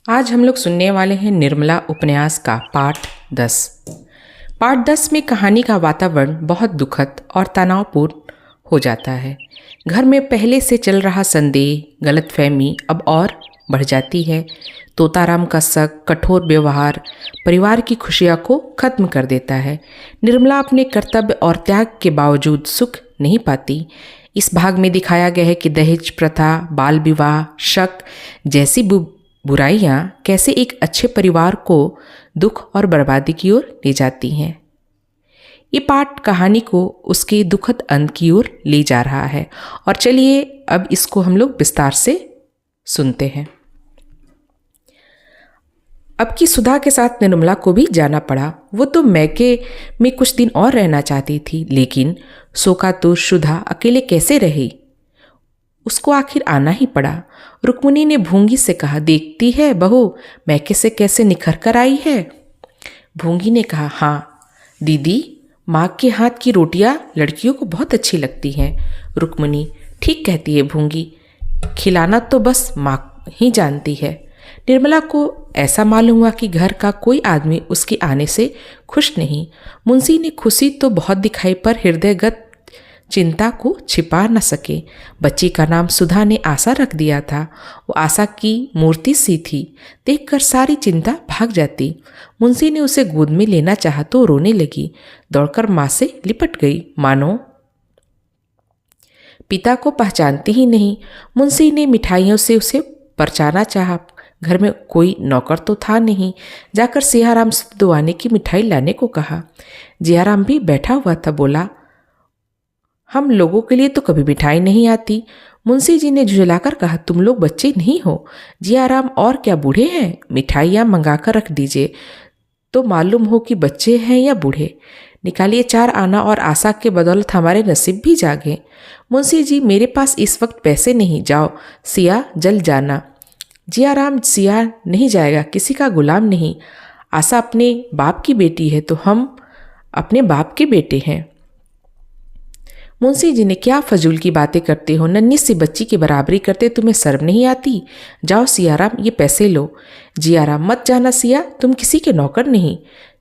आज हम लोग सुनने वाले हैं निर्मला उपन्यास का पाठ 10। पाठ 10 में कहानी का वातावरण बहुत दुखद और तनावपूर्ण हो जाता है। घर में पहले से चल रहा संदेह, गलतफहमी अब और बढ़ जाती है। तोताराम का शक, कठोर व्यवहार परिवार की खुशियाँ को खत्म कर देता है। निर्मला अपने कर्तव्य और त्याग के बावजूद सुख नहीं पाती। इस भाग में दिखाया गया है कि दहेज प्रथा, बाल विवाह, शक जैसी बुराइयां कैसे एक अच्छे परिवार को दुख और बर्बादी की ओर ले जाती हैं। ये पाठ कहानी को उसके दुखद अंत की ओर ले जा रहा है और चलिए अब इसको हम लोग विस्तार से सुनते हैं। अब की सुधा के साथ निर्मला को भी जाना पड़ा। वो तो मैके में कुछ दिन और रहना चाहती थी, लेकिन शोकातुर सुधा अकेले कैसे रही, उसको आखिर आना ही पड़ा। रुक्मिणी ने भूंगी से कहा, देखती है बहू मैके से कैसे निखर कर आई है। भूंगी ने कहा, हाँ दीदी, माँ के हाथ की रोटियां लड़कियों को बहुत अच्छी लगती हैं। रुक्मिणी, ठीक कहती है भूंगी, खिलाना तो बस माँ ही जानती है। निर्मला को ऐसा मालूम हुआ कि घर का कोई आदमी उसके आने से खुश नहीं। मुंशी ने खुशी तो बहुत दिखाई पर हृदयगत चिंता को छिपा न सके। बच्ची का नाम सुधा ने आशा रख दिया था। वो आशा की मूर्ति सी थी, देखकर सारी चिंता भाग जाती। मुंशी ने उसे गोद में लेना चाहा तो रोने लगी, दौड़कर माँ से लिपट गई, मानो पिता को पहचानती ही नहीं। मुंशी ने मिठाइयों से उसे परचाना चाहा। घर में कोई नौकर तो था नहीं। जाकर सियाराम से दुआने की मिठाई लाने को कहा। जियाराम भी बैठा हुआ था। बोला, हम लोगों के लिए तो कभी मिठाई नहीं आती। मुंशी जी ने झुझलाकर कहा, तुम लोग बच्चे नहीं हो, जियाराम और क्या बूढ़े हैं, मिठाइयाँ मंगाकर रख दीजिए तो मालूम हो कि बच्चे हैं या बूढ़े। निकालिए 4 आना और आशा के बदौलत हमारे नसीब भी जागे। मुंशी जी, मेरे पास इस वक्त पैसे नहीं, जाओ सिया जल जाना। जियाराम, सिया नहीं जाएगा, किसी का गुलाम नहीं। आशा अपने बाप की बेटी है तो हम अपने बाप के बेटे हैं। मुंशी जी ने, क्या फजूल की बातें करते हो, नन्ही सी बच्ची की बराबरी करते तुम्हें शर्म नहीं आती। जाओ सियाराम, ये पैसे लो। जियाराम, मत जाना सिया, तुम किसी के नौकर नहीं।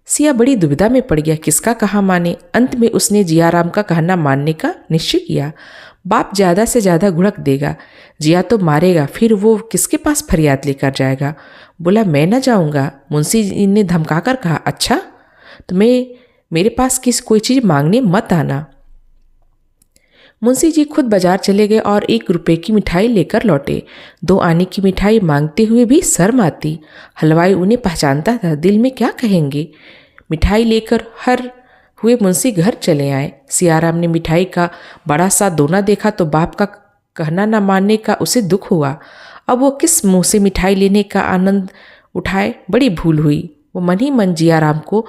सिया बड़ी दुविधा में पड़ गया, किसका कहा माने। अंत में उसने जियाराम का कहना मानने का निश्चय किया। बाप ज़्यादा से ज़्यादा घुड़क देगा, जिया तो मारेगा, फिर वो किसके पास फरियाद लेकर जाएगा। बोला, मैं न जाऊँगा। मुंशी जी ने धमकाकर कहा, अच्छा तुम्हें मेरे पास कोई चीज़ मांगने मत आना। मुंशी जी खुद बाजार चले गए और 1 रुपये की मिठाई लेकर लौटे। 2 आने की मिठाई मांगते हुए भी शर्म आती। हलवाई उन्हें पहचानता था, दिल में क्या कहेंगे। मिठाई लेकर हर हुए मुंशी घर चले आए। सियाराम ने मिठाई का बड़ा सा दोना देखा तो बाप का कहना न मानने का उसे दुख हुआ। अब वो किस मुंह से मिठाई लेने का आनंद उठाए, बड़ी भूल हुई। वो मन ही मन जियाराम को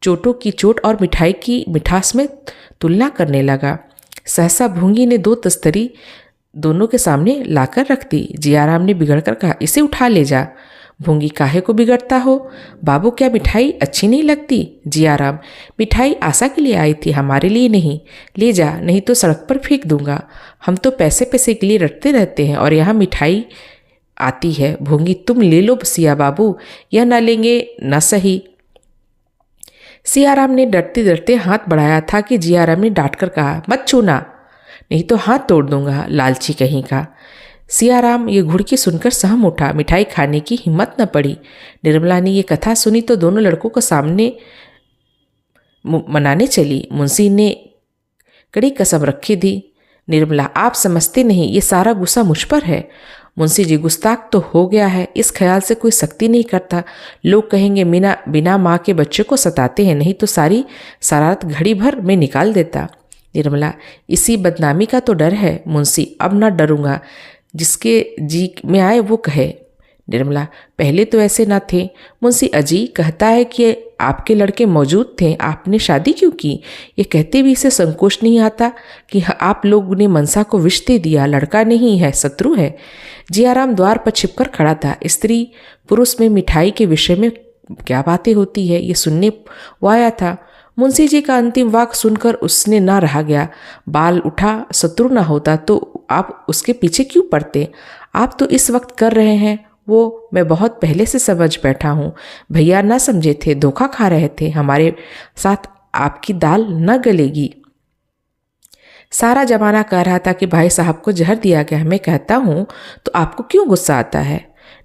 चोटों की चोट और मिठाई की मिठास में तुलना करने लगा। सहसा भूंगी ने 2 तस्तरी दोनों के सामने लाकर रख दी। जियाराम ने बिगड़कर कहा, इसे उठा ले जा। भूंगी, काहे को बिगड़ता हो बाबू, क्या मिठाई अच्छी नहीं लगती। जियाराम, मिठाई आशा के लिए आई थी, हमारे लिए नहीं। ले जा, नहीं तो सड़क पर फेंक दूंगा। हम तो पैसे पैसे के लिए रटते रहते हैं और यहाँ मिठाई आती है। भूंगी, तुम ले लो सिया बाबू, यह ना लेंगे न सही। सियाराम ने डरते डरते हाथ बढ़ाया था कि जियाराम ने डांट कर कहा, मत छूना, नहीं तो हाथ तोड़ दूंगा, लालची कहीं का। सियाराम ये घुड़की सुनकर सहम उठा, मिठाई खाने की हिम्मत न पड़ी। निर्मला ने ये कथा सुनी तो दोनों लड़कों को सामने मनाने चली। मुंशी ने कड़ी कसम रखी थी, निर्मला आप समझते नहीं, ये सारा गुस्सा मुझ पर है। मुंशी जी, गुस्ताख तो हो गया है, इस ख्याल से कोई सख्ती नहीं करता। लोग कहेंगे बिना माँ के बच्चे को सताते हैं, नहीं तो सारी शरारत घड़ी भर में निकाल देता। निर्मला, इसी बदनामी का तो डर है मुंशी, अब ना डरूंगा, जिसके जी में आए वो कहे। निर्मला, पहले तो ऐसे ना थे। मुंशी, अजी कहता है कि आपके लड़के मौजूद थे, आपने शादी क्यों की। ये कहते भी इसे संकोच नहीं आता कि आप लोग ने मनसा को विष दे दिया, लड़का नहीं है, शत्रु है। जियाराम द्वार पर छिपकर खड़ा था। स्त्री पुरुष में मिठाई के विषय में क्या बातें होती है, ये सुनने वो आया था। मुंशी जी का अंतिम वाक्य सुनकर उसने ना रहा गया। बाल उठा, शत्रु ना होता तो आप उसके पीछे क्यों पड़ते। आप तो इस वक्त कर रहे हैं वो मैं बहुत पहले से समझ बैठा हूँ। भैया ना समझे थे, धोखा खा रहे थे। हमारे साथ आपकी दाल न गलेगी। सारा जमाना कह रहा था कि भाई साहब को जहर दिया गया। मैं कहता हूँ तो आपको क्यों गुस्सा आता है?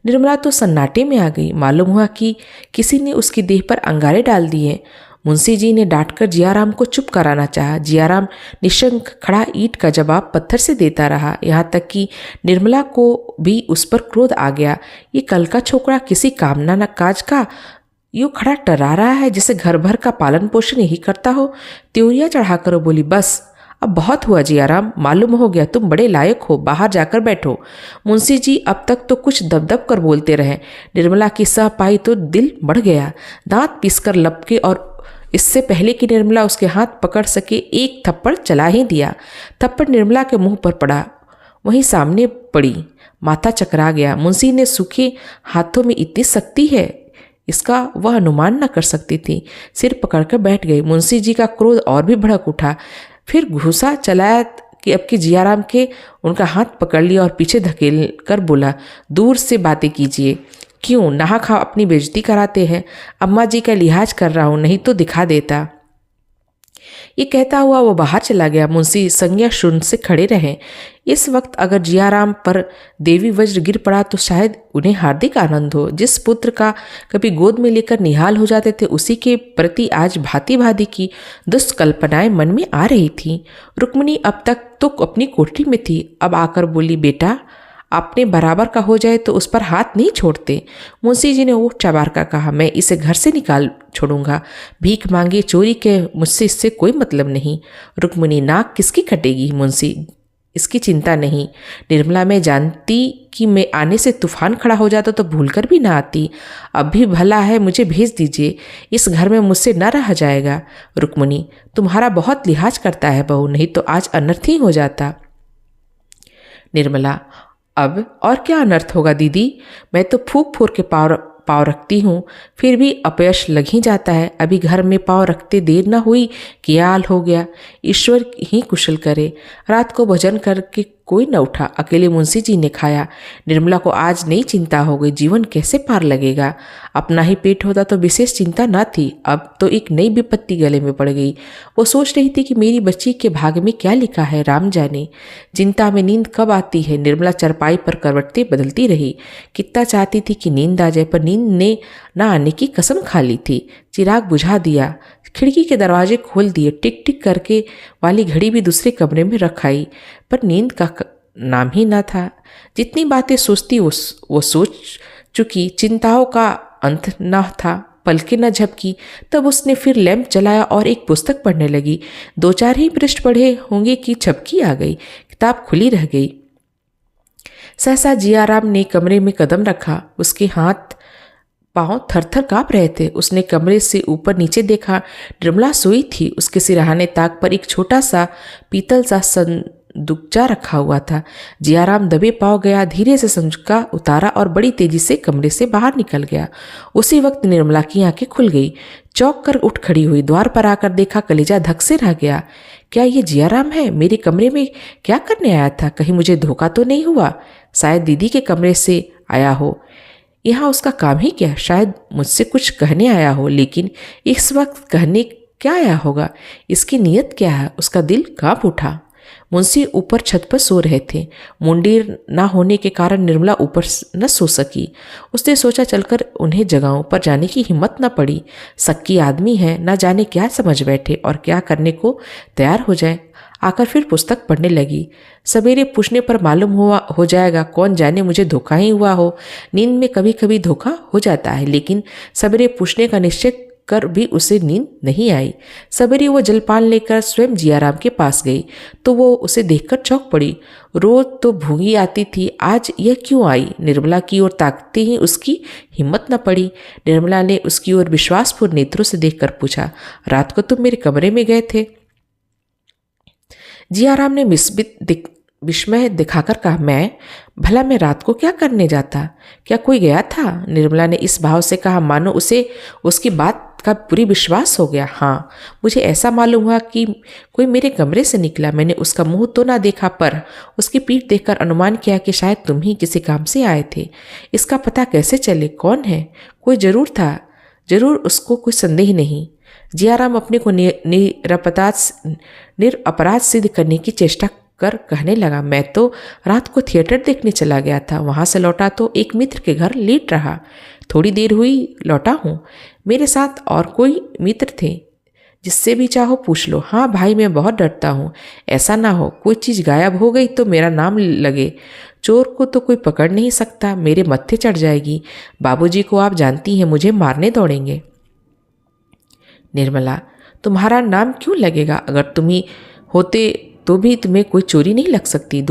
निर्मला तो सन्नाटे में आ गई। मालूम हुआ कि किसी ने उसकी देह पर अंगारे डाल दिए। मुंशी जी ने डांटकर जियाराम को चुप कराना चाहा। जियाराम निशंक खड़ा ईंट का जवाब पत्थर से देता रहा। यहाँ तक कि निर्मला को भी उस पर क्रोध आ गया। ये कल का छोकरा किसी कामना न काज का यूँ खड़ा टरा रहा है जैसे घर भर का पालन पोषण यही करता हो। त्योरिया चढ़ाकर वो बोली, बस अब बहुत हुआ जियाराम, मालूम हो गया तुम बड़े लायक हो, बाहर जाकर बैठो। मुंशी जी अब तक तो कुछ दबदब कर बोलते रहे। निर्मला की सह पाई तो दिल बढ़ गया। दांत पीसकर लपके और इससे पहले कि निर्मला उसके हाथ पकड़ सके एक थप्पड़ चला ही दिया। थप्पड़ निर्मला के मुंह पर पड़ा, वहीं सामने पड़ी। माथा चकरा गया। मुंशी ने सूखे हाथों में इतनी शक्ति है इसका वह अनुमान न कर सकती थी। सिर पकड़कर बैठ गई। मुंशी जी का क्रोध और भी भड़क उठा। फिर घूसा चलाया कि अब की जियाराम के उनका हाथ पकड़ लिया और पीछे धकेल कर बोला, दूर से बातें कीजिए। क्यों नहा खा अपनी बेइज्जती कराते हैं? अम्मा जी का लिहाज कर रहा हूँ, नहीं तो दिखा देता। ये कहता हुआ वो बाहर चला गया। मुंशी संज्ञा शून्य से खड़े रहे। इस वक्त अगर जियाराम पर देवी वज्र गिर पड़ा तो शायद उन्हें हार्दिक आनंद हो। जिस पुत्र का कभी गोद में लेकर निहाल हो जाते थे उसी के प्रति आज भांति भांति की दुष्ट कल्पनाएं मन में आ रही थीं। रुक्मिणी अब तक तो अपनी कोठरी में थी, अब आकर बोली, बेटा अपने बराबर का हो जाए तो उस पर हाथ नहीं छोड़ते। मुंशी जी ने ऊँट चबार का कहा, मैं इसे घर से निकाल छोड़ूंगा। भीख मांगे चोरी के मुझसे इससे कोई मतलब नहीं। रुक्मिणी, नाक किसकी कटेगी मुंशी, इसकी चिंता नहीं। निर्मला, मैं जानती कि मैं आने से तूफान खड़ा हो जाता तो भूलकर भी ना आती। अब भी भला है मुझे भेज दीजिए, इस घर में मुझसे न रहा जाएगा। रुक्मिणी, तुम्हारा बहुत लिहाज करता है बहू, नहीं तो आज अनर्थ ही हो जाता। निर्मला, अब और क्या अनर्थ होगा दीदी, मैं तो फूक फूर के पाँव रखती हूँ, फिर भी अपयश लग ही जाता है। अभी घर में पाँव रखते देर न हुई कि हाल हो गया। ईश्वर ही कुशल करे। रात को भोजन करके कोई न उठा, अकेले मुंशी जी ने खाया। निर्मला को आज नई चिंता हो गई, जीवन कैसे पार लगेगा। अपना ही पेट होता तो विशेष चिंता न थी, अब तो एक नई विपत्ति गले में पड़ गई। वो सोच रही थी कि मेरी बच्ची के भाग्य में क्या लिखा है, राम जाने। चिंता में नींद कब आती है। निर्मला चरपाई पर करवटें बदलती रही। कितना चाहती थी कि नींद आ जाए, पर नींद ने न आने की कसम खा ली थी। चिराग बुझा दिया, खिड़की के दरवाजे खोल दिए, टिक टिक करके वाली घड़ी भी दूसरे कमरे में रखाई, पर नींद का नाम ही न था। जितनी बातें सोचती वो सोच चुकी, चिंताओं का अंत न था। पलकें न झपकी। तब उसने फिर लैंप जलाया और एक पुस्तक पढ़ने लगी। 2-4 ही पृष्ठ पढ़े होंगे कि झपकी आ गई, किताब खुली रह गई। सहसा जियाराम ने कमरे में कदम रखा। उसके हाथ पाँव थरथर काँप रहे थे। उसने कमरे से ऊपर नीचे देखा। निर्मला सोई थी। उसके सिरहाने ताक पर एक छोटा सा पीतल सा संदूकचा रखा हुआ था। जियाराम दबे पाँव गया, धीरे से संदूकचा उतारा और बड़ी तेजी से कमरे से बाहर निकल गया। उसी वक्त निर्मला की आंखें खुल गई। चौंक कर उठ खड़ी हुई। द्वार पर आकर देखा, कलेजा धक से रह गया। क्या ये जियाराम है? मेरे कमरे में क्या करने आया था? कहीं मुझे धोखा तो नहीं हुआ? शायद दीदी के कमरे से आया हो। यहाँ उसका काम ही क्या? शायद मुझसे कुछ कहने आया हो, लेकिन इस वक्त कहने क्या आया होगा? इसकी नीयत क्या है? उसका दिल कांप उठा। मुंशी ऊपर छत पर सो रहे थे। मुंडीर ना होने के कारण निर्मला ऊपर न सो सकी। उसने सोचा चलकर उन्हें जगाऊं, पर जाने की हिम्मत न पड़ी। सक्की आदमी है, न जाने क्या समझ बैठे और क्या करने को तैयार हो जाए। आकर फिर पुस्तक पढ़ने लगी। सवेरे पूछने पर मालूम हो जाएगा, कौन जाने मुझे धोखा ही हुआ हो। नींद में कभी कभी धोखा हो जाता है, लेकिन सवेरे पूछने का निश्चय कर भी उसे नींद नहीं आई। सवेरे वो जलपान लेकर स्वयं जियाराम के पास गई तो वो उसे देखकर चौंक पड़ी। रोज तो भूंगी आती थी, आज यह क्यों आई? निर्मला की ओर ताकते ही उसकी हिम्मत न पड़ी। निर्मला ने उसकी ओर विश्वासपूर्ण नेत्रों से देखकर पूछा, रात को तुम मेरे कमरे में गए थे? जियाराम ने विस्मय दिखाकर कहा, भला मैं रात को क्या करने जाता? क्या कोई गया था? निर्मला ने इस भाव से कहा मानो उसे उसकी बात का पूरी विश्वास हो गया। हाँ, मुझे ऐसा मालूम हुआ कि कोई मेरे कमरे से निकला। मैंने उसका मुंह तो ना देखा, पर उसकी पीठ देखकर अनुमान किया कि शायद तुम ही किसी काम से आए थे। इसका पता कैसे चले कौन है? कोई जरूर था, जरूर, उसको कोई संदेह नहीं। जियाराम अपने को निरपराध सिद्ध करने की चेष्टा कर कहने लगा, मैं तो रात को थिएटर देखने चला गया था। वहां से लौटा तो एक मित्र के घर लेट रहा। थोड़ी देर हुई लौटा हूँ। मेरे साथ और कोई मित्र थे, जिससे भी चाहो पूछ लो। हाँ भाई, मैं बहुत डरता हूँ। ऐसा ना हो कोई चीज़ गायब हो गई तो मेरा नाम लगे। चोर को तो कोई पकड़ नहीं सकता, मेरे मत्थे चढ़ जाएगी। बाबूजी को आप जानती हैं, मुझे मारने दौड़ेंगे। निर्मला, तुम्हारा नाम क्यों लगेगा? अगर तुम ही होते तो भी तुम्हें कोई चोरी नहीं लग सकती।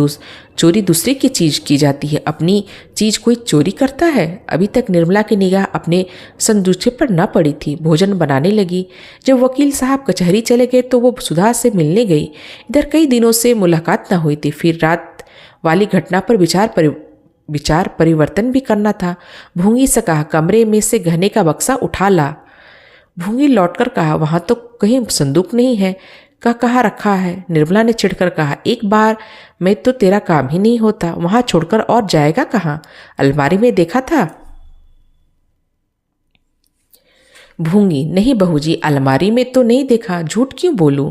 चोरी दूसरे की चीज़ की जाती है, अपनी चीज़ कोई चोरी करता है? अभी तक निर्मला की निगाह अपने संदूचे पर न पड़ी थी। भोजन बनाने लगी। जब वकील साहब कचहरी चले गए तो वो सुधा से मिलने गई। इधर कई दिनों से मुलाकात न हुई थी। फिर रात वाली घटना पर विचार परिवर्तन भी करना था। भूंगी से कहा, कमरे में से गहने का बक्सा उठा ला। भूंगी लौटकर कहा, वहां तो कहीं संदूक नहीं है। कहाँ रखा है? निर्मला ने चिढ़कर कहा, एक बार में तो तेरा काम ही नहीं होता, वहां छोड़कर और जाएगा कहाँ? अलमारी में देखा था? भूंगी, नहीं बहूजी, अलमारी में तो नहीं देखा, झूठ क्यों बोलूं?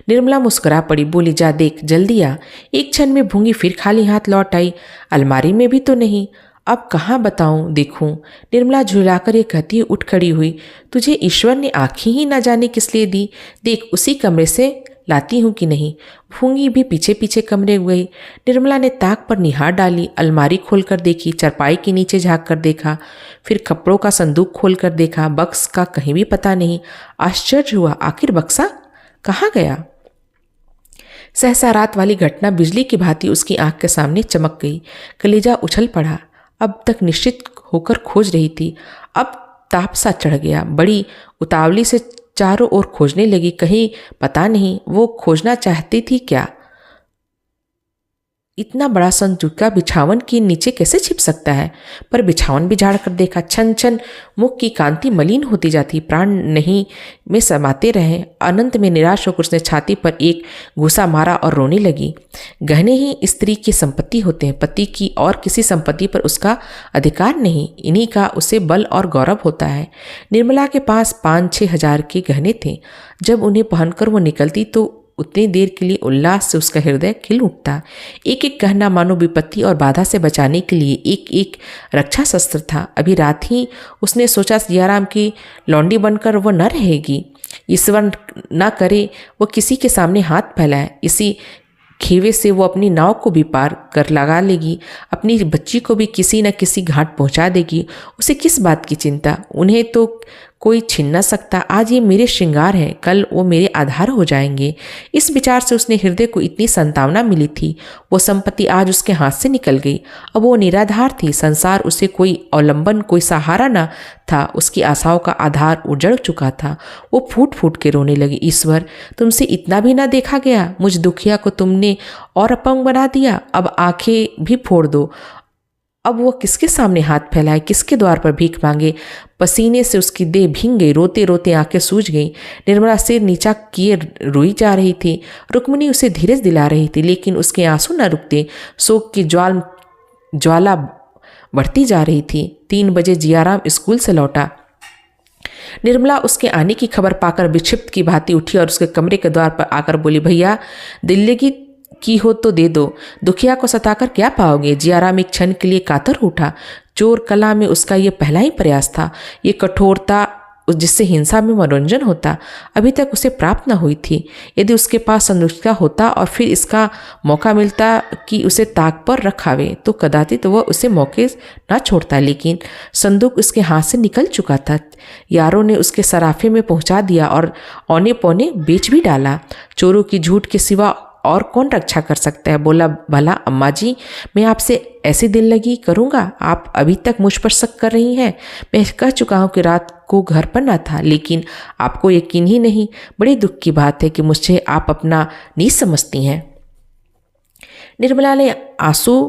निर्मला मुस्कुरा पड़ी, बोली, जा देख, जल्दी आ। एक क्षण में भूंगी फिर खाली हाथ लौट आई। अलमारी में भी तो नहीं। अब कहाँ बताऊं, देखूं? निर्मला झुलाकर ये कहती उठ खड़ी हुई। तुझे ईश्वर ने आँखें ही ना जाने किस लिए दी। देख, उसी कमरे से लाती हूँ कि नहीं। भूंगी भी पीछे पीछे कमरे गई। निर्मला ने ताक पर निहार डाली, अलमारी खोलकर देखी, चरपाई के नीचे झाँक कर देखा, फिर कपड़ों का संदूक खोल कर देखा। बक्स का कहीं भी पता नहीं। आश्चर्य हुआ, आखिर बक्सा कहाँ गया? सहसा रात वाली घटना बिजली की भांति उसकी आंख के सामने चमक गई। कलेजा उछल पड़ा। अब तक निश्चित होकर खोज रही थी, अब ताप सा चढ़ गया। बड़ी उतावली से चारों ओर खोजने लगी। कहीं पता नहीं वो खोजना चाहती थी क्या? इतना बड़ा संदूका बिछावन के नीचे कैसे छिप सकता है? पर बिछावन भी झाड़ कर देखा। छन छन मुख की कांति मलिन होती जाती, प्राण नहीं में समाते रहे। अनंत में निराश होकर उसने छाती पर एक घूसा मारा और रोने लगी। गहने ही स्त्री की संपत्ति होते हैं, पति की और किसी संपत्ति पर उसका अधिकार नहीं। इन्हीं का उसे बल और गौरव होता है। निर्मला के पास 5-6 हजार के गहने थे। जब उन्हें पहनकर वो निकलती तो उतनी देर के लिए उल्लास से उसका हृदय खिल उठता। एक एक गहना मानो विपत्ति और बाधा से बचाने के लिए एक एक रक्षा शस्त्र था। अभी रात ही उसने सोचा, जियाराम की लौंडी बनकर वो न रहेगी। ईश्वर न करे वो किसी के सामने हाथ फैलाए। इसी खेवे से वो अपनी नाव को भी पार कर लगा लेगी, अपनी बच्ची को भी किसी न किसी घाट पहुंचा देगी। उसे किस बात की चिंता? उन्हें तो कोई छीन न सकता। आज ये मेरे श्रृंगार हैं, कल वो मेरे आधार हो जाएंगे। इस विचार से उसने हृदय को इतनी संतावना मिली थी। वो संपत्ति आज उसके हाथ से निकल गई। अब वो निराधार थी। संसार उसे कोई अवलंबन, कोई सहारा न था। उसकी आशाओं का आधार उजड़ चुका था। वो फूट फूट के रोने लगी। ईश्वर, तुमसे इतना भी ना देखा गया? मुझ दुखिया को तुमने और अपंग बना दिया। अब आंखें भी फोड़ दो। अब वो किसके सामने हाथ फैलाए, किसके द्वार पर भीख मांगे? पसीने से उसकी देह भींग गई। रोते रोते आंखें सूज गईं। निर्मला सिर नीचा किए रोई जा रही थी। रुक्मिणी उसे धीरज दिला रही थी, लेकिन उसके आंसू न रुकते। शोक की ज्वाला बढ़ती जा रही थी। 3 बजे जियाराम स्कूल से लौटा। निर्मला उसके आने की खबर पाकर विक्षिप्त की भांति उठी और उसके कमरे के द्वार पर आकर बोली, भैया, दिल्ली की हो तो दे दो। दुखिया को सताकर क्या पाओगे? जियाराम एक क्षण के लिए कातर उठा। चोर कला में उसका ये पहला ही प्रयास था। ये कठोरता जिससे हिंसा में मनोरंजन होता, अभी तक उसे प्राप्त न हुई थी। यदि उसके पास संदूक होता और फिर इसका मौका मिलता कि उसे ताक पर रखावे, तो कदाचित वह उसे मौके न छोड़ता। लेकिन संदूक उसके हाथ से निकल चुका था। यारों ने उसके सराफे में पहुंचा दिया और औने पौने बेच भी डाला। चोरों की झूठ के सिवा और कौन रक्षा कर सकता है? बोला, भला अम्मा जी, मैं आपसे ऐसी दिल लगी करूँगा? आप अभी तक मुझ पर शक कर रही हैं। मैं कह चुका हूँ कि रात को घर पर ना था, लेकिन आपको यकीन ही नहीं। बड़े दुख की बात है कि मुझे आप अपना नीच समझती हैं। निर्मला ने आंसू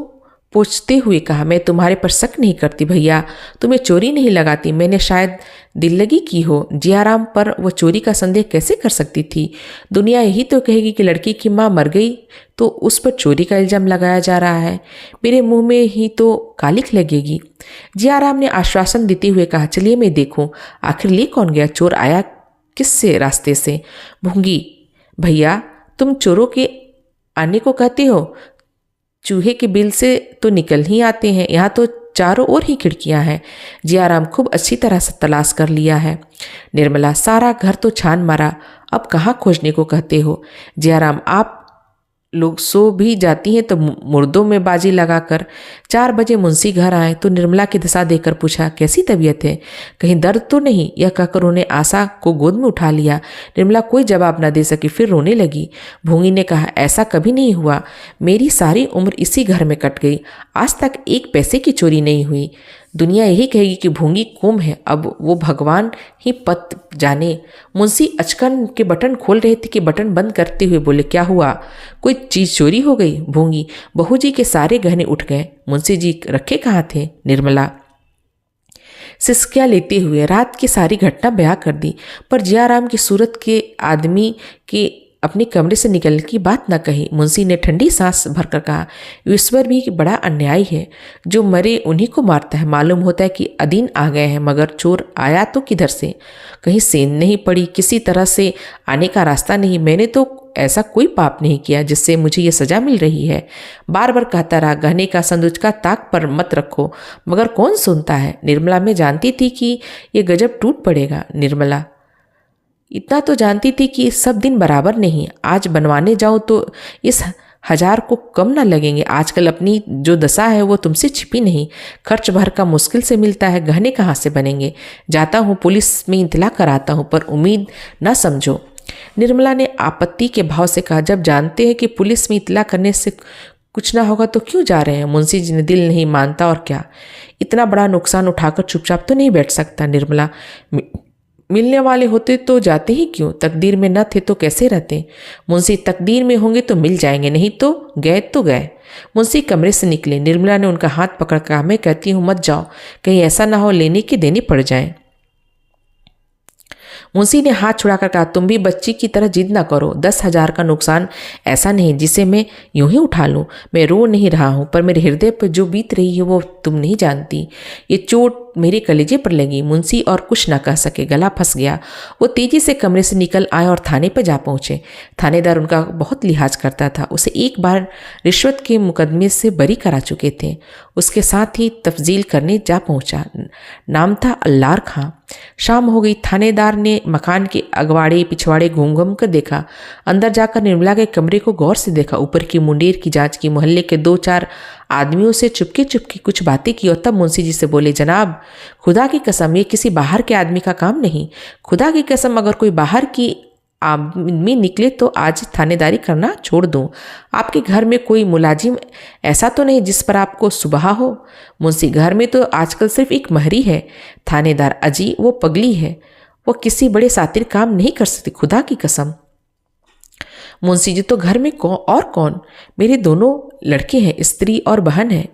पोंछते हुए कहा, मैं तुम्हारे पर शक नहीं करती भैया, तुम्हें चोरी नहीं लगाती, मैंने शायद दिल लगी की हो। जियाराम पर वो चोरी का संदेह कैसे कर सकती थी? दुनिया यही तो कहेगी कि लड़की की माँ मर गई तो उस पर चोरी का इल्जाम लगाया जा रहा है। मेरे मुंह में ही तो कालिख लगेगी। जियाराम ने आश्वासन देते हुए कहा, चलिए मैं देखूं आखिर ले कौन गया, चोर आया किससे रास्ते से। भूंगी, भैया तुम चोरों के आने को कहते हो? चूहे के बिल से तो निकल ही आते हैं, यहाँ तो चारों ओर ही खिड़कियां हैं। जियाराम खूब अच्छी तरह से तलाश कर लिया है। निर्मला, सारा घर तो छान मारा, अब कहाँ खोजने को कहते हो? जियाराम, आप लोग सो भी जाती हैं तो मुर्दों में बाजी लगाकर। 4 बजे मुंशी घर आए तो निर्मला की दशा देखकर पूछा, कैसी तबीयत है, कहीं दर्द तो नहीं? यह कहकर उन्हें आशा को गोद में उठा लिया। निर्मला कोई जवाब न दे सकी, फिर रोने लगी। भूंगी ने कहा, ऐसा कभी नहीं हुआ, मेरी सारी उम्र इसी घर में कट गई, आज तक 1 पैसे की चोरी नहीं हुई। दुनिया यही कहेगी कि भूंगी कुम है, अब वो भगवान ही पत जाने। मुंशी अचकन के बटन खोल रहे थे कि बटन बंद करते हुए बोले, क्या हुआ, कोई चीज चोरी हो गई? भूंगी, बहू जी के सारे गहने उठ गए। मुंशी जी रखे कहाँ थे? निर्मला सिसकियाँ लेते हुए रात की सारी घटना बयां कर दी, पर जियाराम की सूरत के आदमी के अपने कमरे से निकलने की बात न कही। मुंशी ने ठंडी सांस भरकर कहा, ईश्वर भी बड़ा अन्यायी है, जो मरे उन्हीं को मारता है। मालूम होता है कि अधीन आ गए हैं, मगर चोर आया तो किधर से? कहीं सेंध नहीं पड़ी, किसी तरह से आने का रास्ता नहीं। मैंने तो ऐसा कोई पाप नहीं किया जिससे मुझे ये सजा मिल रही है। बार बार कहता रहा, गहने का संदूचका ताक पर मत रखो, मगर कौन सुनता है। निर्मला, मैं जानती थी कि ये गजब टूट पड़ेगा। निर्मला, इतना तो जानती थी कि सब दिन बराबर नहीं, आज बनवाने जाऊं तो इस 1000 को कम न लगेंगे। आजकल अपनी जो दशा है वो तुमसे छिपी नहीं, खर्च भर का मुश्किल से मिलता है, गहने कहाँ से बनेंगे। जाता हूँ, पुलिस में इतला कराता हूँ, पर उम्मीद न समझो। निर्मला ने आपत्ति के भाव से कहा, जब जानते हैं कि पुलिस में इतला करने से कुछ ना होगा तो क्यों जा रहे हैं? मुंशी जी ने दिल नहीं मानता और क्या, इतना बड़ा नुकसान उठाकर चुपचाप तो नहीं बैठ सकता। निर्मला, मिलने वाले होते तो जाते ही क्यों, तकदीर में न थे तो कैसे रहते? मुंशी, तकदीर में होंगे तो मिल जाएंगे, नहीं तो गए। मुंशी कमरे से निकले। निर्मला ने उनका हाथ पकड़ कहा, मैं कहती हूँ मत जाओ, कहीं ऐसा ना हो लेने के देने पड़ जाए। मुंशी ने हाथ छुड़ाकर कहा, तुम भी बच्ची की तरह जिद ना करो, 10,000 का नुकसान ऐसा नहीं जिसे मैं यूं ही उठा लूं। मैं रो नहीं रहा हूं, पर मेरे हृदय पर जो बीत रही है वो तुम नहीं जानती। ये चोट मेरे कलेजे पर लगी। मुंशी और कुछ न कह सके, गला फंस गया। वो तेजी से कमरे से निकल आए और थाने पर जा पहुंचे। थानेदार उनका बहुत लिहाज करता था, उसे एक बार रिश्वत के मुकदमे से बरी करा चुके थे। उसके साथ ही तफ्जील करने जा पहुंचा। नाम था अल्लार खां। शाम हो गई। थानेदार ने मकान के अगवाड़े पिछवाड़े घूम घूम कर देखा। अंदर जाकर निर्मला के कमरे को गौर से देखा। ऊपर की मुंडेर की जांच की। मोहल्ले के 2-4 आदमियों से चुपके चुपके कुछ बातें की और तब मुंशी जी से बोले, जनाब खुदा की कसम ये किसी बाहर के आदमी का काम नहीं। खुदा की कसम अगर कोई बाहर की आदमी निकले तो आज थानेदारी करना छोड़ दूं। आपके घर में कोई मुलाजिम ऐसा तो नहीं जिस पर आपको सुबह हो? मुंशी, घर में तो आजकल सिर्फ एक महरी है। थानेदार, अजी वो पगली है, वो किसी बड़े सातिर काम नहीं कर सकती, खुदा की कसम। मुंशी जी, तो घर में कौन? मेरे 2 लड़के हैं, स्त्री और बहन है,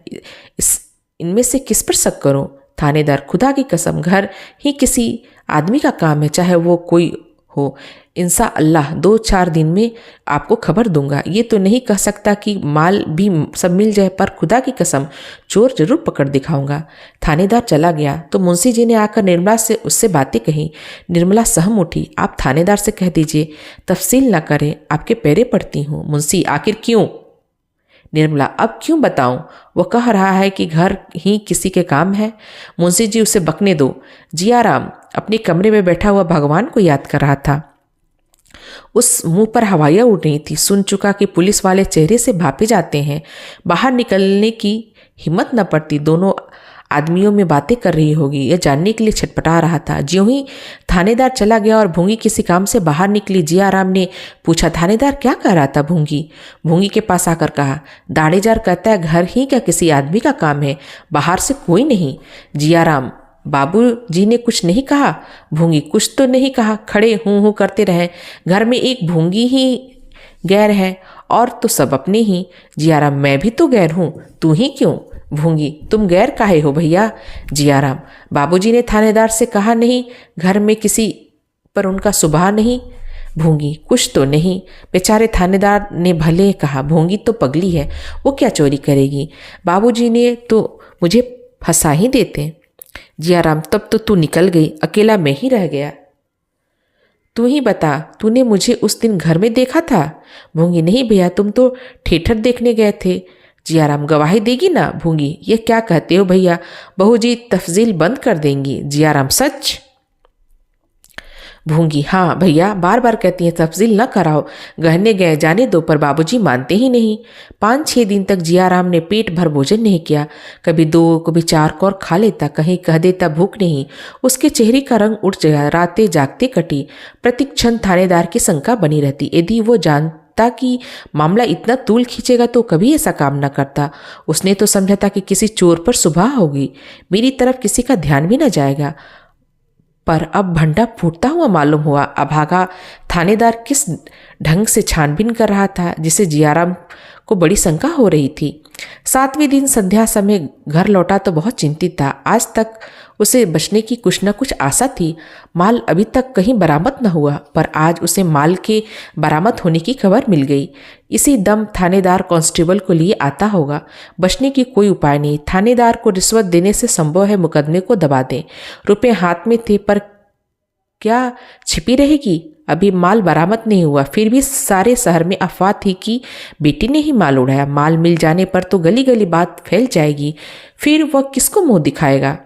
इनमें से किस पर शक करूं? थानेदार, खुदा की कसम घर ही किसी आदमी का काम है, चाहे वो कोई हो। इंशा अल्लाह 2-4 दिन में आपको खबर दूंगा। ये तो नहीं कह सकता कि माल भी सब मिल जाए, पर खुदा की कसम चोर जरूर पकड़ दिखाऊंगा। थानेदार चला गया तो मुंशी जी ने आकर निर्मला से उससे बातें कही। निर्मला सहम उठी। आप थानेदार से कह दीजिए तफसील ना करें, आपके पैरे पड़ती हूँ। मुंशी, आखिर क्यों? निर्मला, अब क्यों बताऊं? वो कह रहा है कि घर ही किसी के काम है। मुंशी जी, उसे बकने दो। जियाराम अपने कमरे में बैठा हुआ भगवान को याद कर रहा था। उस मुंह पर हवाइयाँ उड़ रही थी। सुन चुका कि पुलिस वाले चेहरे से भापे जाते हैं। बाहर निकलने की हिम्मत न पड़ती। दोनों आदमियों में बातें कर रही होगी, यह जानने के लिए छटपटा रहा था। ज्यों ही थानेदार चला गया और भूंगी किसी काम से बाहर निकली, जियाराम ने पूछा, थानेदार क्या कह रहा था? भूंगी के पास आकर कहा, दाढ़ेदार कहता है घर ही क्या किसी आदमी का काम है, बाहर से कोई नहीं। जियाराम, बाबू जी ने कुछ नहीं कहा? भूंगी, कुछ तो नहीं कहा, खड़े हूँ करते रहे। घर में एक भूंगी ही गैर है और तो सब अपने ही। जियाराम, मैं भी तो गैर हूँ, तू ही क्यों? भूंगी, तुम गैर काहे हो भैया? जियाराम, बाबूजी ने थानेदार से कहा नहीं घर में किसी पर उनका सुभाव नहीं। भूंगी, कुछ तो नहीं, बेचारे थानेदार ने भले कहा, भूंगी तो पगली है, वो क्या चोरी करेगी, बाबूजी ने तो मुझे फंसा ही देते। जियाराम, तब तो तू निकल गई, अकेला मैं ही रह गया। तू ही बता, तूने मुझे उस दिन घर में देखा था? भूंगी, नहीं भैया, तुम तो थिएटर देखने गए थे। जियाराम, गवाही देगी ना? भूंगी, ये क्या कहते हो भैया, बहू जी तफजील बंद कर देंगी। जियाराम, सच? भूंगी, हाँ भैया, बार बार कहती हैं तफजील न कराओ, गहने गए जाने दो, पर बाबूजी मानते ही नहीं। 5-6 दिन तक जियाराम ने पेट भर भोजन नहीं किया, कभी 2 कभी 4 कौर खा लेता, कहीं कह देता भूख नहीं। उसके चेहरे का रंग उठ गया, रातें जागते कटी, प्रतिक्षण थानेदार की शंका बनी रहती। यदि वो जानता कि मामला इतना तूल खींचेगा तो कभी ऐसा काम न करता। उसने तो समझा था कि किसी चोर पर सुबह होगी, मेरी तरफ किसी का ध्यान भी न जाएगा, पर अब भंडा फूटता हुआ मालूम हुआ। अभागा थानेदार किस ढंग से छानबीन कर रहा था, जिसे जियाराम को बड़ी शंका हो रही थी। 7वें दिन संध्या समय घर लौटा तो बहुत चिंतित था। आज तक उसे बचने की कुछ न कुछ आशा थी। माल अभी तक कहीं बरामद न हुआ, पर आज उसे माल के बरामद होने की खबर मिल गई। इसी दम थानेदार कांस्टेबल को लिए आता होगा। बचने की कोई उपाय नहीं। थानेदार को रिश्वत देने से संभव है मुकदमे को दबा दें। रुपए हाथ में थे, पर क्या छिपी रहेगी? अभी माल बरामद नहीं हुआ, फिर भी सारे शहर में अफवाह थी कि बेटी ने ही माल उड़ाया। माल मिल जाने पर तो गली गली बात फैल जाएगी, फिर वह किसको मुंह दिखाएगा?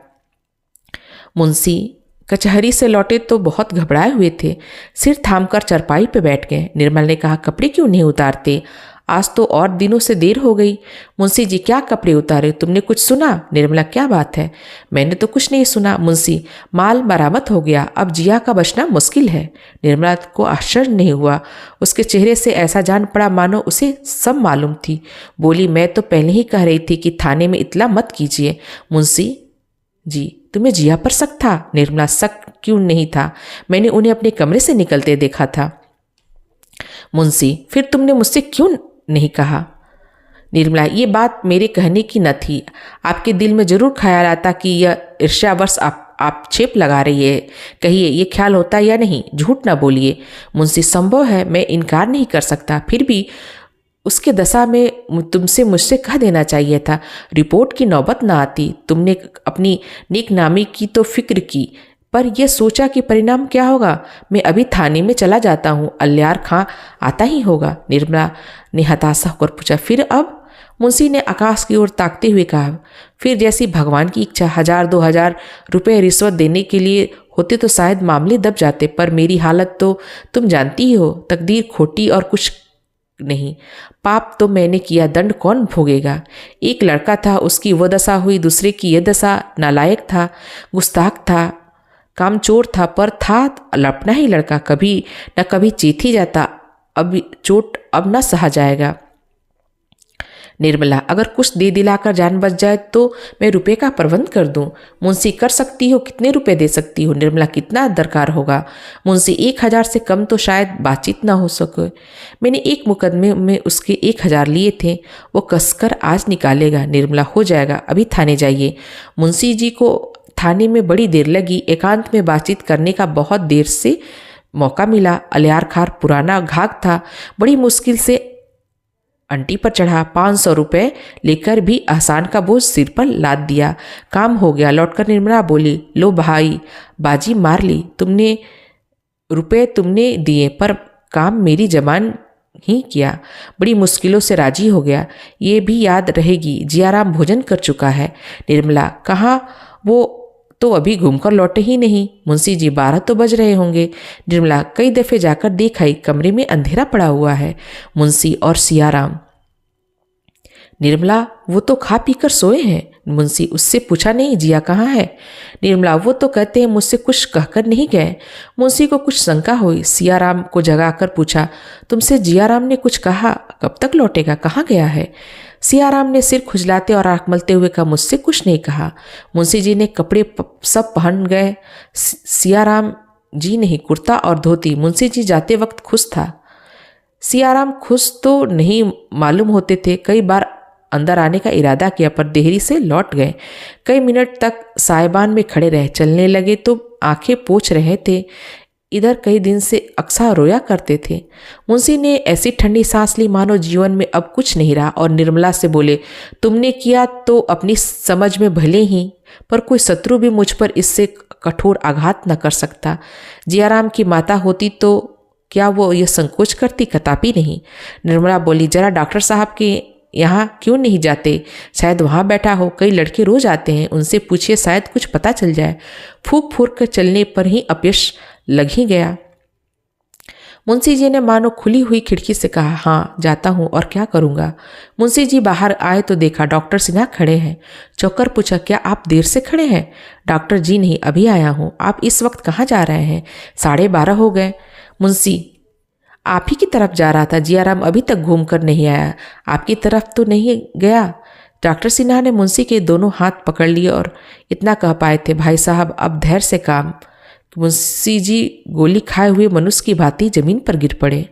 मुंशी कचहरी से लौटे तो बहुत घबराए हुए थे। सिर थामकर चरपाई पे बैठ गए। निर्मल ने कहा, कपड़े क्यों नहीं उतारते? आज तो और दिनों से देर हो गई। मुंशी जी, क्या कपड़े उतारे? तुमने कुछ सुना? निर्मला, क्या बात है? मैंने तो कुछ नहीं सुना। मुंशी, माल बरामद हो गया, अब जिया का बचना मुश्किल है। निर्मला को आश्चर्य नहीं हुआ, उसके चेहरे से ऐसा जान पड़ा मानो उसे सब मालूम थी। बोली, मैं तो पहले ही कह रही थी कि थाने में इतला मत कीजिए। मुंशी जी, तुम्हें जिया पर शक था? निर्मला, शक क्यों नहीं था, मैंने उन्हें अपने कमरे से निकलते देखा था। मुंशी, फिर तुमने मुझसे क्यों नहीं कहा? निर्मला, ये बात मेरे कहने की न थी। आपके दिल में जरूर ख्याल आता कि यह ईर्ष्यावश आप छेप लगा रही है। कहिए, ये ख्याल होता या नहीं? झूठ ना बोलिए। मुंशी, संभव है, मैं इनकार नहीं कर सकता, फिर भी उसके दशा में तुमसे मुझसे कह देना चाहिए था। रिपोर्ट की नौबत ना आती। तुमने अपनी नेकनामी की तो फिक्र की, पर यह सोचा कि परिणाम क्या होगा। मैं अभी थाने में चला जाता हूँ, अलियार खां आता ही होगा। निर्मला ने हताशा होकर पूछा, फिर अब? मुंशी ने आकाश की ओर ताकते हुए कहा, फिर जैसी भगवान की इच्छा। 1000-2000 रुपये रिश्वत देने के लिए होते तो शायद मामले दब जाते, पर मेरी हालत तो तुम जानती ही हो। तकदीर खोटी और कुछ नहीं। पाप तो मैंने किया, दंड कौन भोगेगा? एक लड़का था, उसकी वह दशा हुई, दूसरे की यह दशा। नालायक था, गुस्ताख था, कामचोर था, पर था अपना ही लड़का। कभी न कभी चेत ही जाता। अब चोट अब न सहा जाएगा। निर्मला, अगर कुछ दे दिलाकर जान बच जाए तो मैं रुपए का प्रबंध कर दूं। मुंशी, कर सकती हो? कितने रुपए दे सकती हो? निर्मला, कितना दरकार होगा? मुंशी, 1000 से कम तो शायद बातचीत ना हो सके। मैंने एक मुकदमे में उसके 1000 लिए थे, वो कसकर आज निकालेगा। निर्मला, हो जाएगा, अभी थाने जाइए। मुंशी जी को थाने में बड़ी देर लगी। एकांत में बातचीत करने का बहुत देर से मौका मिला। अलियार खार पुराना घाघ था, बड़ी मुश्किल से अंटी पर चढ़ा। 500 रुपये लेकर भी आसान का बोझ सिर पर लाद दिया। काम हो गया। लौटकर निर्मला बोली, लो भाई, बाजी मार ली तुमने। रुपए तुमने दिए, पर काम मेरी जबान ही किया। बड़ी मुश्किलों से राजी हो गया। ये भी याद रहेगी, जियाराम भोजन कर चुका है। निर्मला, कहाँ? वो तो अभी घूमकर लौटे ही नहीं। मुंशी जी, 12 तो बज रहे होंगे। निर्मला, कई दफे जाकर देख आई, कमरे में अंधेरा पड़ा हुआ है। मुंशी, और सियाराम? निर्मला, वो तो खा पीकर सोए हैं। मुंशी, उससे पूछा नहीं जिया कहाँ है? निर्मला, वो तो कहते हैं मुझसे कुछ कहकर नहीं गए। मुंशी को कुछ शंका हुई। सियाराम को जगाकर पूछा, तुमसे जियाराम ने कुछ कहा? कब तक लौटेगा? कहाँ गया है? सियाराम ने सिर खुजलाते और आँख मलते हुए कहा, मुझसे कुछ नहीं कहा। मुंशी जी ने कपड़े सब पहन गए। सियाराम जी नहीं, कुर्ता और धोती। मुंशी जी जाते वक्त खुश था। सियाराम खुश तो नहीं मालूम होते थे। कई बार अंदर आने का इरादा किया पर देरी से लौट गए। कई मिनट तक साहिबान में खड़े रहे। चलने लगे तो आंखें पोंछ रहे थे। इधर कई दिन से अक्सर रोया करते थे। मुंशी ने ऐसी ठंडी सांस ली मानो जीवन में अब कुछ नहीं रहा और निर्मला से बोले, तुमने किया तो अपनी समझ में भले ही, पर कोई शत्रु भी मुझ पर इससे कठोर आघात न कर सकता। जियाराम की माता होती तो क्या वो यह संकोच करती? कदापि नहीं। निर्मला बोली, जरा डॉक्टर साहब के यहाँ क्यों नहीं जाते? शायद वहाँ बैठा हो, कई लड़के रोज आते हैं, उनसे पूछिए, शायद कुछ पता चल जाए। फूक फूक कर चलने पर ही अपयश लग ही गया। मुंशी जी ने मानो खुली हुई खिड़की से कहा, हाँ जाता हूँ, और क्या करूँगा। मुंशी जी बाहर आए तो देखा डॉक्टर सिन्हा खड़े हैं। चौंकर पूछा, क्या आप देर से खड़े हैं? डॉक्टर जी, नहीं, अभी आया हूँ। आप इस वक्त कहाँ जा रहे हैं? 12:30 हो गए। मुंशी, आप ही की तरफ जा रहा था। जियाराम अभी तक घूम कर नहीं आया। आपकी तरफ तो नहीं गया? डॉक्टर सिन्हा ने मुंशी के दोनों हाथ पकड़ लिए और इतना कह पाए थे, भाई साहब अब धैर्य से काम। मुंशी जी गोली खाए हुए मनुष्य की भांति जमीन पर गिर पड़े।